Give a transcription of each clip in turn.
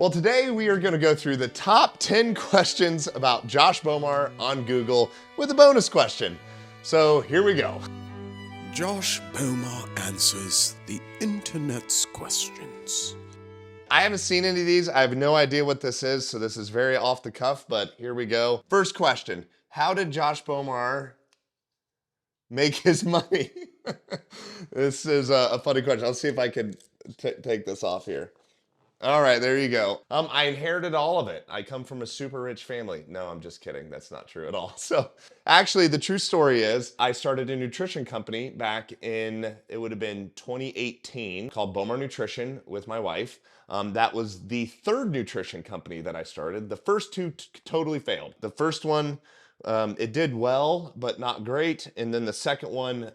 Well, today we are going to go through the top 10 questions about Josh Bowmar on Google with a bonus question. So here we go. Josh Bowmar answers the internet's questions. I haven't seen any of these. I have no idea what this is, so this is very off the cuff, but here we go. First question, how did Josh Bowmar make his money? This is a funny question. I'll see if I can take this off here. All right, there you go. I inherited all of it. I come from a super rich family. No, I'm just kidding. That's not true at all. So actually, the true story is I started a nutrition company back in, it would have been 2018, called Bowmar Nutrition with my wife. That was the third nutrition company that I started. The first two totally failed. The first one, it did well, but not great. And then the second one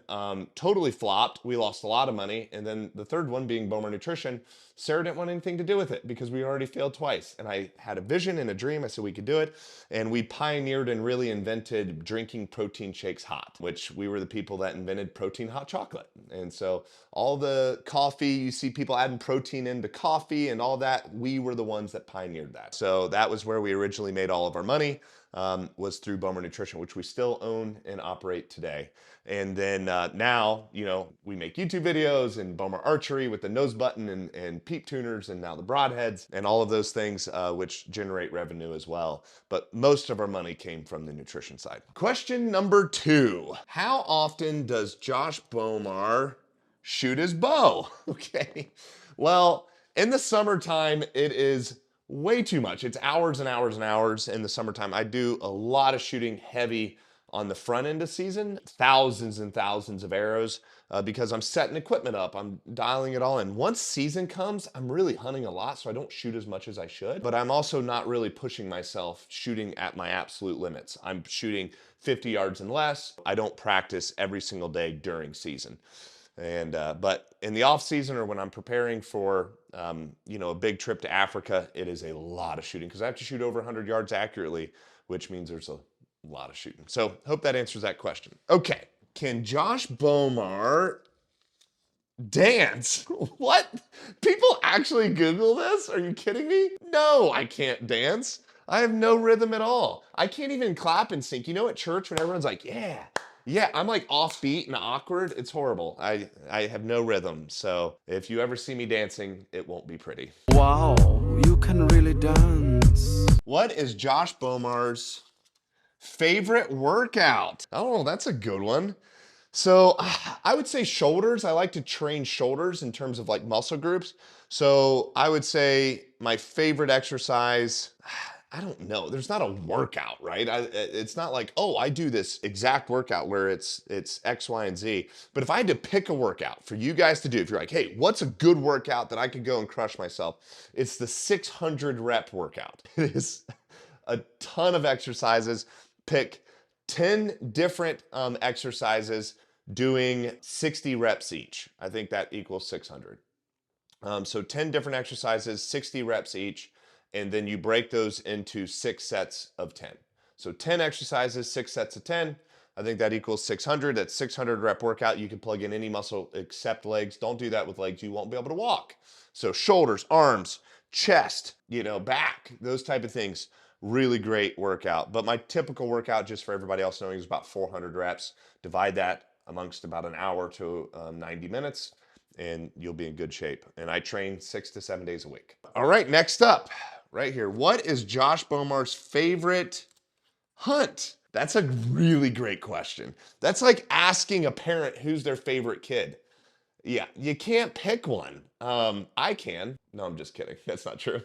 totally flopped. We lost a lot of money. And then the third one, being Bowmar Nutrition, Sarah didn't want anything to do with it because we already failed twice. And I had a vision and a dream. I said we could do it. And we pioneered and really invented drinking protein shakes hot, which we were the people that invented protein hot chocolate. And so all the coffee, you see people adding protein into coffee and all that, we were the ones that pioneered that. So that was where we originally made all of our money. Was through Bowmar Nutrition, which we still own and operate today. And then now, you know, we make YouTube videos and Bowmar Archery with the nose button and peep tuners and now the broadheads and all of those things which generate revenue as well. But most of our money came from the nutrition side. Question number 2. How often does Josh Bowmar shoot his bow? Okay, well, in the summertime, it is way too much. It's hours and hours and hours in the summertime. I do a lot of shooting heavy on the front end of season, thousands and thousands of arrows because I'm setting equipment up. I'm dialing it all in. Once season comes, I'm really hunting a lot, so I don't shoot as much as I should, but I'm also not really pushing myself shooting at my absolute limits. I'm shooting 50 yards and less. I don't practice every single day during season. And but in the off season or when I'm preparing for you know, a big trip to Africa, it is a lot of shooting because I have to shoot over 100 yards accurately, which means there's a lot of shooting. So hope that answers that question. Okay, can Josh Bowmar dance? What? People actually Google this? Are you kidding me? No, I can't dance. I have no rhythm at all. I can't even clap in sync. You know, at church when everyone's like, yeah. Yeah, I'm like offbeat and awkward. It's horrible. I have no rhythm. So if you ever see me dancing, it won't be pretty. Wow, you can really dance. What is Josh Bowmar's favorite workout? Oh, that's a good one. So I would say shoulders. I like to train shoulders in terms of like muscle groups. So I would say my favorite exercise, I don't know. There's not a workout, right? It's not like, oh, I do this exact workout where it's X, Y, and Z. But if I had to pick a workout for you guys to do, if you're like, hey, what's a good workout that I could go and crush myself? It's the 600 rep workout. It is a ton of exercises. Pick 10 different exercises doing 60 reps each. I think that equals 600. So 10 different exercises, 60 reps each. And then you break those into 6 sets of 10. So 10 exercises, 6 sets of 10. I think that equals 600. That's 600 rep workout. You can plug in any muscle except legs. Don't do that with legs. You won't be able to walk. So shoulders, arms, chest, you know, back, those type of things. Really great workout. But my typical workout, just for everybody else knowing, is about 400 reps. Divide that amongst about an hour to 90 minutes. And you'll be in good shape. And I train 6 to 7 days a week. All right, next up, right here. What is Josh Bowmar's favorite hunt? That's a really great question. That's like asking a parent who's their favorite kid. Yeah, you can't pick one. I can. No, I'm just kidding. That's not true.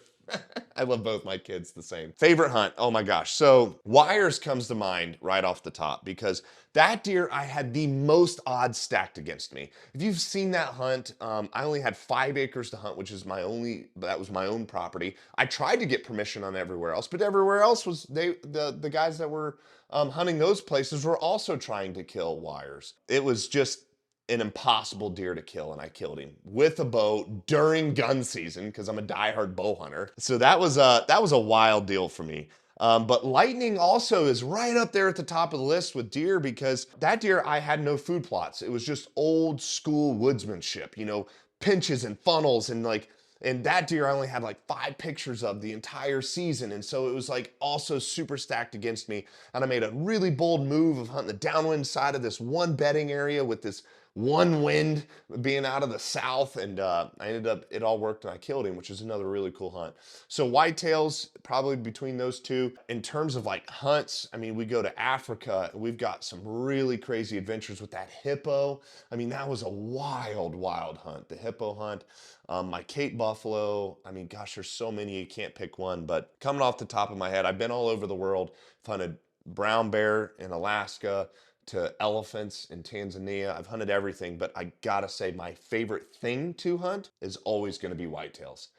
I love both my kids the same. Favorite hunt, oh my gosh. So wires comes to mind right off the top because that deer, I had the most odds stacked against me. If you've seen that hunt, I only had 5 acres to hunt, which is that was my own property. I tried to get permission on everywhere else, but everywhere else was, the guys that were hunting those places were also trying to kill wires. It was just an impossible deer to kill, and I killed him with a bow during gun season because I'm a diehard bow hunter. So that was a wild deal for me. But lightning also is right up there at the top of the list with deer because that deer, I had no food plots. It was just old school woodsmanship, you know, pinches and funnels and like And that deer I only had like 5 pictures of the entire season. And so it was like also super stacked against me. And I made a really bold move of hunting the downwind side of this one bedding area with this one wind being out of the south, and I ended up, it all worked and I killed him, which is another really cool hunt. So whitetails, probably between those two. In terms of like hunts, I mean, we go to Africa, we've got some really crazy adventures with that hippo. I mean, that was a wild, wild hunt, the hippo hunt. My Cape buffalo, I mean, gosh, there's so many, you can't pick one, but coming off the top of my head, I've been all over the world. I've hunted brown bear in Alaska, to elephants in Tanzania. I've hunted everything, but I gotta say my favorite thing to hunt is always gonna be whitetails.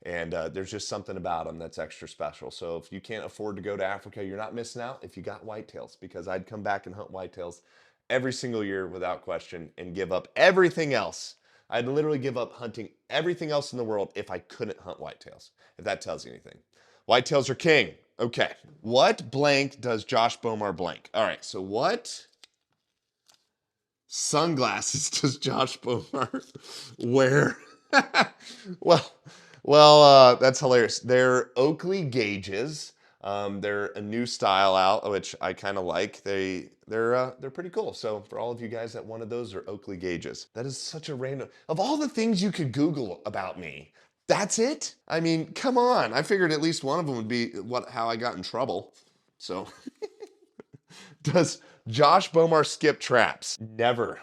And there's just something about them that's extra special. So if you can't afford to go to Africa, you're not missing out if you got whitetails, because I'd come back and hunt whitetails every single year without question and give up everything else. I'd literally give up hunting everything else in the world if I couldn't hunt whitetails, if that tells you anything. Whitetails are king. Okay. What blank does Josh Bowmar blank? All right, so what sunglasses does Josh Bowmar wear? well, that's hilarious. They're Oakley gauges. They're a new style out, which I kind of like. They're pretty cool. So for all of you guys that wanted those, they're Oakley gauges. That is such a random. Of all the things you could Google about me, that's it. I mean, come on. I figured at least one of them would be how I got in trouble. So. Does Josh Bowmar skip traps? Never.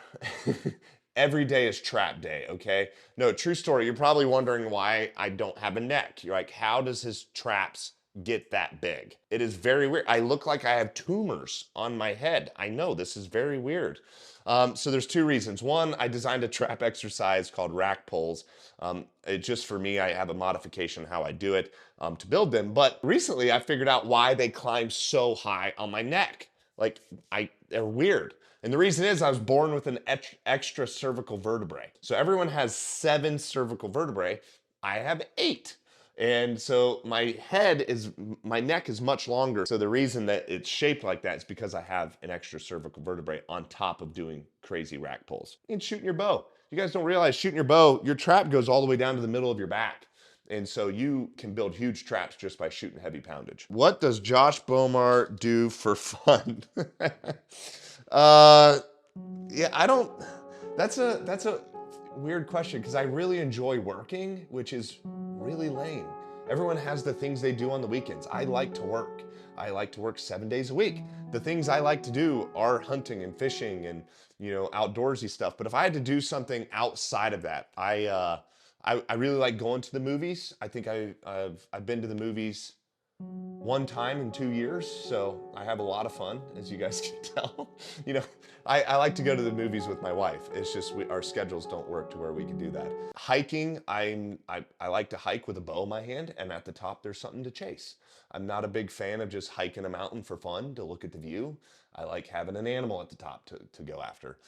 Every day is trap day, okay? No, true story. You're probably wondering why I don't have a neck. You're like, how does his traps get that big? It is very weird. I look like I have tumors on my head. I know, this is very weird. So there's 2 reasons. One, I designed a trap exercise called rack pulls. It just for me, I have a modification how I do it to build them. But recently I figured out why they climb so high on my neck. Like, they're weird. And the reason is I was born with an extra cervical vertebrae. So everyone has 7 cervical vertebrae. I have 8. And so my neck is much longer. So the reason that it's shaped like that is because I have an extra cervical vertebrae on top of doing crazy rack pulls. And shooting your bow. You guys don't realize shooting your bow, your trap goes all the way down to the middle of your back. And so you can build huge traps just by shooting heavy poundage. What does Josh Bowmar do for fun? Yeah, I don't, that's a weird question, because I really enjoy working, which is really lame. Everyone has the things they do on the weekends. I like to work. I like to work 7 days a week. The things I like to do are hunting and fishing and, outdoorsy stuff. But if I had to do something outside of that, I really like going to the movies. I think I've been to the movies 1 time in 2 years, so I have a lot of fun, as you guys can tell. I like to go to the movies with my wife. It's just our schedules don't work to where we can do that. Hiking, I like to hike with a bow in my hand, and at the top there's something to chase. I'm not a big fan of just hiking a mountain for fun to look at the view. I like having an animal at the top to go after.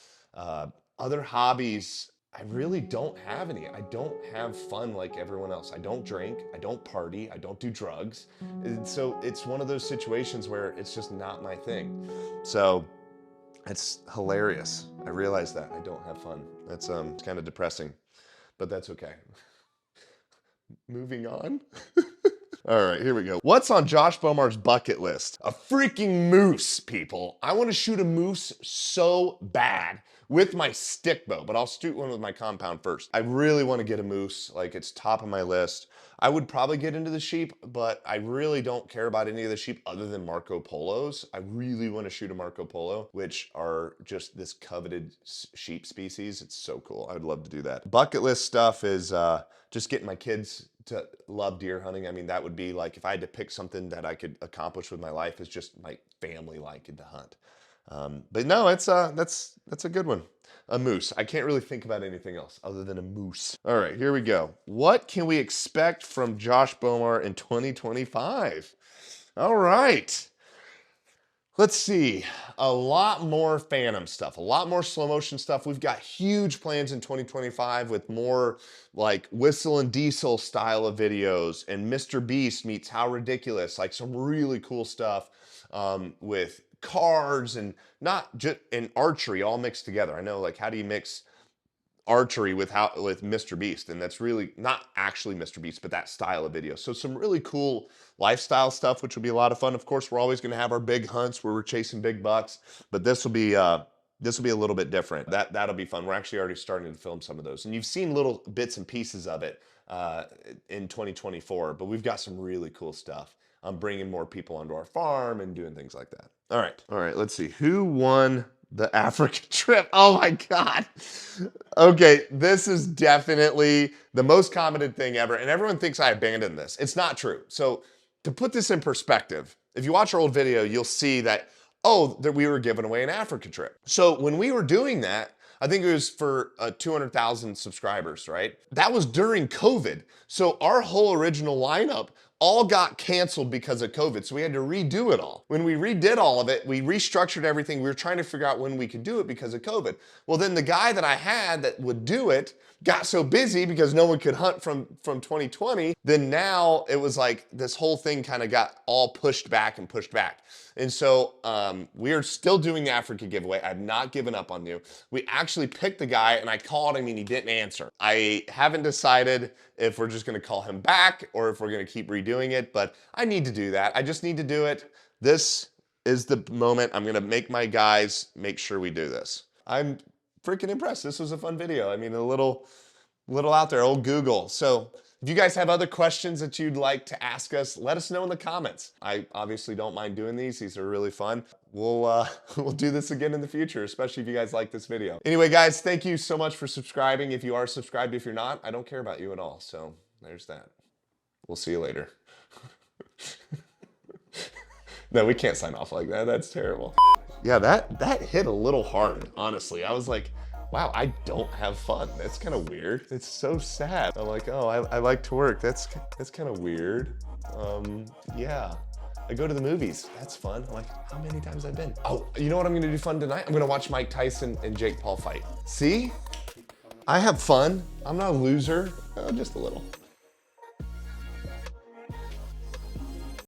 Other hobbies, I really don't have any. I don't have fun like everyone else. I don't drink, I don't party, I don't do drugs. And so it's one of those situations where it's just not my thing. So it's hilarious. I realize that I don't have fun. That's it's kind of depressing, but that's okay. Moving on. All right, here we go. What's on Josh Bowmar's bucket list? A freaking moose, people. I want to shoot a moose so bad with my stick bow, but I'll shoot one with my compound first. I really want to get a moose, like it's top of my list. I would probably get into the sheep, but I really don't care about any of the sheep other than Marco Polos. I really want to shoot a Marco Polo, which are just this coveted sheep species. It's so cool. I would love to do that. Bucket list stuff is just getting my kids to love deer hunting. I mean, that would be like, if I had to pick something that I could accomplish with my life, is just my family liking to hunt. But no, that's a good one. A moose. I can't really think about anything else other than a moose. All right, here we go. What can we expect from Josh Bowmar in 2025? All right. Let's see, a lot more Phantom stuff, a lot more slow motion stuff. We've got huge plans in 2025 with more like Whistle and Diesel style of videos, and Mr. Beast meets How Ridiculous, like some really cool stuff with cards and not just in archery all mixed together. I know, like, how do you mix archery with Mr. Beast, and that's really not actually Mr. Beast, but that style of video. So some really cool lifestyle stuff, which will be a lot of fun. Of course, we're always going to have our big hunts where we're chasing big bucks, but this will be a little bit different. That'll be fun. We're actually already starting to film some of those, and you've seen little bits and pieces of it in 2024. But we've got some really cool stuff. I'm bringing more people onto our farm and doing things like that. All right. Let's see who won the Africa trip. Oh my God. Okay, this is definitely the most commented thing ever, and everyone thinks I abandoned this. It's not true. So to put this in perspective, if you watch our old video, you'll see that, that we were giving away an Africa trip. So when we were doing that, I think it was for 200,000 subscribers, right? That was during COVID. So our whole original lineup all got canceled because of COVID. So we had to redo it all. When we redid all of it, we restructured everything. We were trying to figure out when we could do it because of COVID. Well, then the guy that I had that would do it got so busy because no one could hunt from 2020. Then now it was like this whole thing kind of got all pushed back and pushed back. And so we are still doing the Africa giveaway. I've not given up on you. We actually picked the guy and I called him and he didn't answer. I haven't decided if we're just gonna call him back or if we're gonna keep redoing it, but I need to do that. I just need to do it. This is the moment I'm gonna make my guys make sure we do this. I'm freaking impressed. This was a fun video. I mean, a little out there, old Google. So if you guys have other questions that you'd like to ask us, let us know in the comments. I obviously don't mind doing these. These are really fun. We'll do this again in the future, especially if you guys like this video. Anyway, guys, thank you so much for subscribing. If you are subscribed, if you're not, I don't care about you at all. So there's that. We'll see you later. No, we can't sign off like that. That's terrible. Yeah, that hit a little hard, honestly. I was like, wow, I don't have fun. That's kind of weird. It's so sad. I'm like, oh, I like to work. That's kind of weird. Yeah. I go to the movies. That's fun. I'm like, how many times I've been? Oh, you know what I'm gonna do fun tonight? I'm gonna watch Mike Tyson and Jake Paul fight. See? I have fun. I'm not a loser. Just a little.